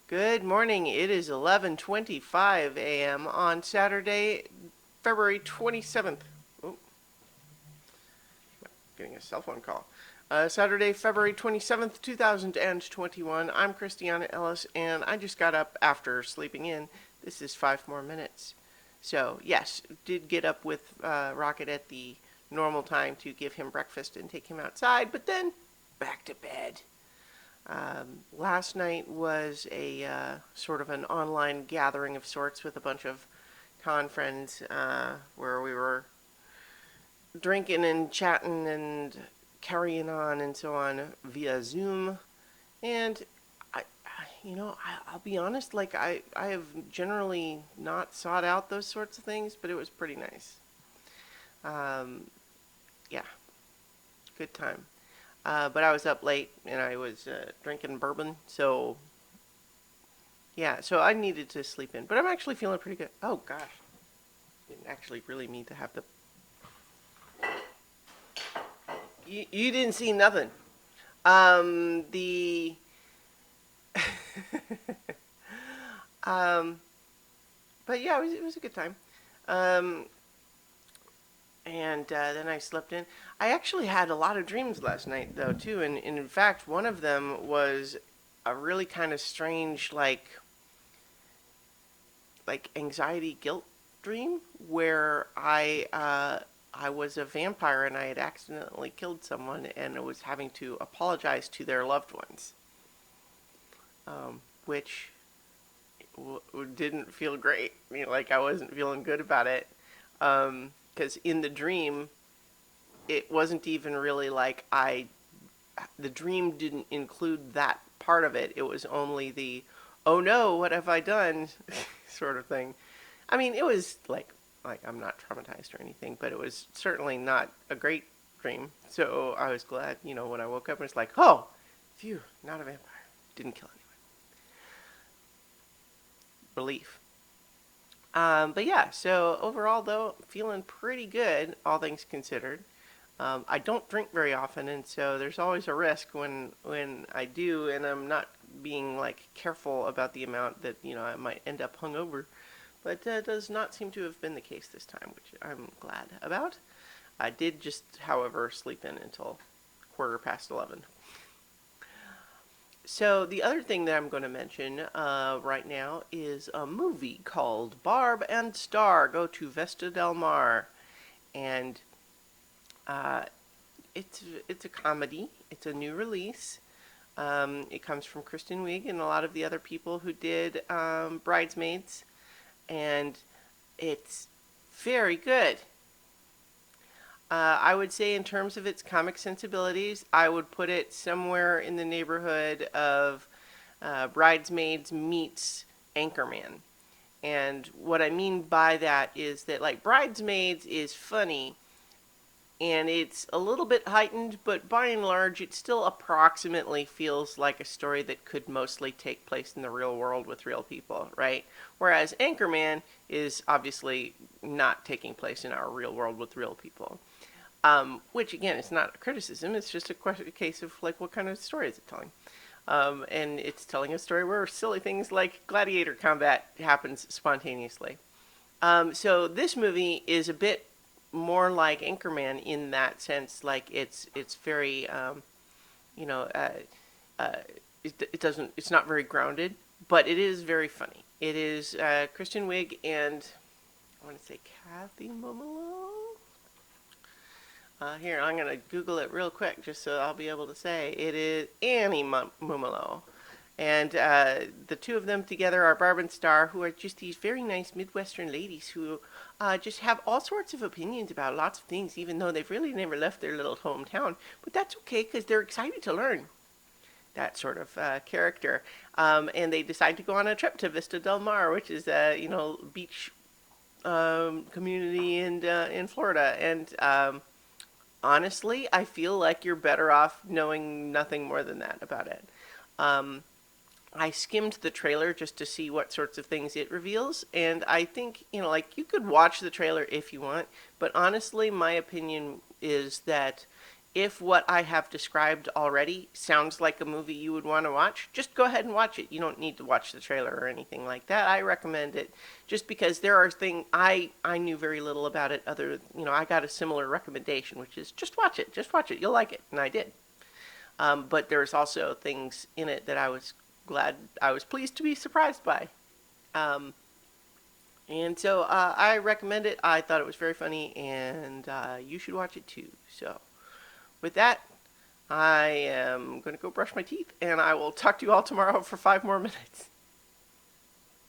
Good morning. It is 11:25 a.m. on Saturday, February 27th. Oh, getting a cell phone call. Saturday, February 27th, 2021. I'm Christiana Ellis, and I just got up after sleeping in. This is 5 more minutes. So, yes, did get up with Rocket at the normal time to give him breakfast and take him outside, but then back to bed. Last night was a sort of an online gathering of sorts with a bunch of con friends where we were drinking and chatting and carrying on and so on via Zoom. And I'll be honest, like I have generally not sought out those sorts of things, but it was pretty nice. Um, yeah, good time. But I was up late and I was drinking bourbon, so yeah, so I needed to sleep in. But I'm actually feeling pretty good. Oh gosh, didn't actually really mean to have the. You didn't see nothing. The um, but yeah, it was a good time. Um, and then I slept in. I actually had a lot of dreams last night though too, and in fact, one of them was a really kind of strange like anxiety guilt dream where I was a vampire and I had accidentally killed someone and I was having to apologize to their loved ones, which didn't feel great. Like I wasn't feeling good about it, because in the dream it wasn't even really like the dream didn't include that part of it. It was only the oh no, what have I done sort of thing. I mean, it was like I'm not traumatized or anything, but it was certainly not a great dream. So I was glad, when I woke up and it's like, oh, phew, not a vampire. Didn't kill anyone. Relief. But yeah, so overall though, feeling pretty good, all things considered. I don't drink very often, and so there's always a risk when I do, and I'm not being like careful about the amount that I might end up hungover. But that does not seem to have been the case this time, which I'm glad about. I did just, however, sleep in until 11:15. So the other thing that I'm going to mention right now is a movie called Barb and Star Go to Vista Del Mar, and uh, it's a comedy. It's a new release. It comes from Kristen Wiig and a lot of the other people who did Bridesmaids, and it's very good. I would say, in terms of its comic sensibilities, I would put it somewhere in the neighborhood of Bridesmaids meets Anchorman. And what I mean by that is that, like, Bridesmaids is funny and it's a little bit heightened, but by and large, it still approximately feels like a story that could mostly take place in the real world with real people, right? Whereas Anchorman is obviously not taking place in our real world with real people. Which again, it's not a criticism. It's just a case of like, what kind of story is it telling? And it's telling a story where silly things like gladiator combat happens spontaneously. So this movie is a bit more like Anchorman in that sense. Like it's very you know uh, uh, it doesn't it's not very grounded, but it is very funny. It is Kristen Wiig and I want to say Kathy Momolo. Here, I'm going to Google it real quick just so I'll be able to say. It is Annie Mumolo. And the two of them together are Barb and Star, who are just these very nice Midwestern ladies who just have all sorts of opinions about lots of things, even though they've really never left their little hometown. But that's okay, because they're excited to learn that sort of character. And they decide to go on a trip to Vista Del Mar, which is a beach community in Florida. And honestly, I feel like you're better off knowing nothing more than that about it. Um, I skimmed the trailer just to see what sorts of things it reveals, and I think, like, you could watch the trailer if you want, but honestly, my opinion is that if what I have described already sounds like a movie you would want to watch, just go ahead and watch it. You don't need to watch the trailer or anything like that. I recommend it just because there are things I knew very little about it other, I got a similar recommendation, which is just watch it. Just watch it. You'll like it. And I did. But there's also things in it that I was pleased to be surprised by. Um, and so I recommend it. I thought it was very funny, and you should watch it too. So with that, I am going to go brush my teeth, and I will talk to you all tomorrow for 5 more minutes.